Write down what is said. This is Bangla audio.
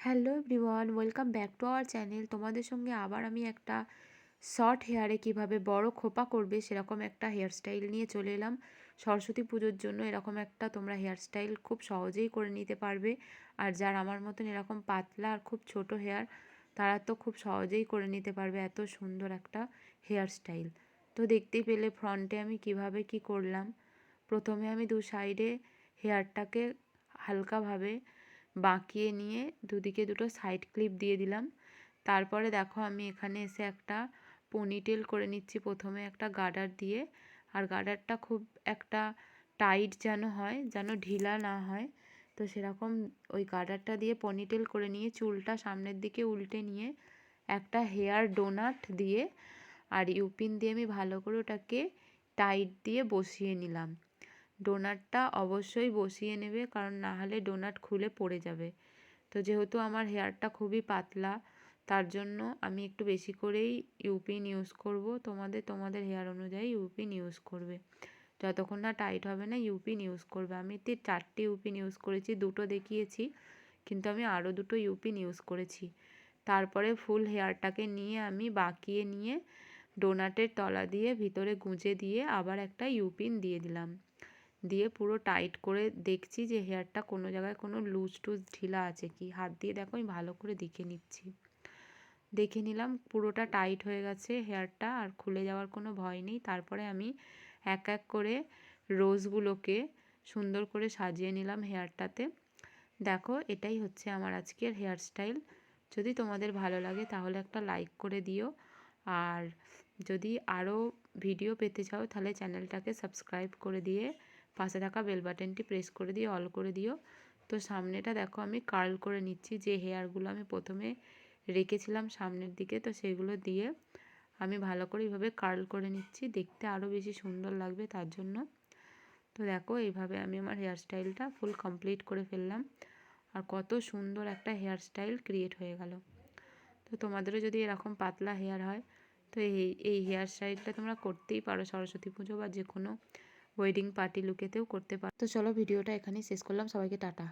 Hello everyone, welcome back to our channel. তোমাদের সঙ্গে আবার আমি একটা শর্ট হেয়ারে কিভাবে বড় খোপা করবে সেরকম একটা হেয়ার স্টাইল নিয়ে চলে এলাম। সরস্বতী পুজোর জন্য এরকম একটা তোমরা হেয়ার স্টাইল খুব সহজেই করে নিতে পারবে। আর যার আমার মতন এরকম পাতলা আর খুব ছোট হেয়ার, তারা তো খুব সহজেই করে নিতে পারবে এত সুন্দর একটা হেয়ার স্টাইল। তো দেখতেই পেলে ফ্রন্টে আমি কিভাবে কি করলাম। প্রথমে আমি দু সাইডে হেয়ারটাকে হালকাভাবে বাঁকিয়ে নিয়ে দুদিকে দুটো সাইড ক্লিপ দিয়ে দিলাম। তারপরে দেখো আমি এখানে এসে একটা পনিটেল করে নিচ্ছি, প্রথমে একটা গার্ডার দিয়ে। আর গার্ডারটা খুব একটা টাইট যেন হয়, যেন ঢিলা না হয়। তো সেরকম ওই গার্ডারটা দিয়ে পনিটেল করে নিয়ে চুলটা সামনের দিকে উল্টে নিয়ে একটা হেয়ার ডোনাট দিয়ে আর ইউপিন দিয়ে আমি ভালো করে ওটাকে টাইট দিয়ে বসিয়ে নিলাম। ডোনাটটা অবশ্যই বসিয়ে নেবে, কারণ না হলে ডোনাট খুলে পড়ে যাবে। তো যেহেতু আমার হেয়ারটা খুবই পাতলা, তার জন্য আমি একটু বেশি করেই ইউপিন ইউজ করব। তোমাদের হেয়ার অনুযায়ী ইউপিন ইউজ করবে, যতক্ষণ না টাইট হবে না ইউপিন ইউজ করবে। আমি 4টে ইউপিন ইউজ করেছি, দুটো দেখিয়েছি কিন্তু আমি আরও দুটো ইউপিন ইউজ করেছি। তারপরে ফুল হেয়ারটাকে নিয়ে আমি বাঁকিয়ে নিয়ে ডোনাটের তলা দিয়ে ভিতরে গুঁজে দিয়ে আবার একটা ইউপিন দিয়ে দিলাম। দিয়ে পুরো টাইট করে দেখছি যে হেয়ারটা কোনো জায়গায় কোনো লুজ টুজ ঢিলা আছে কি। হাত দিয়ে দেখো আমি ভালো করে দেখে নিচ্ছি। দেখে নিলাম পুরোটা টাইট হয়ে গেছে হেয়ারটা, আর খুলে যাওয়ার কোনো ভয় নেই। তারপরে আমি এক এক করে রোজগুলোকে সুন্দর করে সাজিয়ে নিলাম হেয়ারটাতে। দেখো এটাই হচ্ছে আমার আজকের হেয়ার স্টাইল। যদি তোমাদের ভালো লাগে তাহলে একটা লাইক করে দিও, আর যদি আরও ভিডিও পেতে চাও তাহলে চ্যানেলটাকে সাবস্ক্রাইব করে দিয়ে পাশে থাকা বেল বাটনটি প্রেস করে দিয়ে অল করে দিও। তো সামনেটা দেখো আমি কার্ল করে নিচ্ছি, যে হেয়ারগুলো আমি প্রথমে রেখেছিলাম সামনের দিকে, তো সেগুলো দিয়ে আমি ভালো করে এইভাবে কার্ল করে নিচ্ছি, দেখতে আরও বেশি সুন্দর লাগবে তার জন্য। তো দেখো এইভাবে আমি আমার হেয়ার স্টাইলটা ফুল কমপ্লিট করে ফেললাম, আর কত সুন্দর একটা হেয়ার স্টাইল ক্রিয়েট হয়ে গেল। তো তোমাদেরও যদি এরকম পাতলা হেয়ার হয় তো এই হেয়ার স্টাইলটা তোমরা করতেই পারো সরস্বতী পুজো বা যে কোনো ওয়েডিং পার্টি লুকেতেও করতে পারো। তো চলো ভিডিওটা এখানেই শেষ করলাম, সবাইকে টাটা।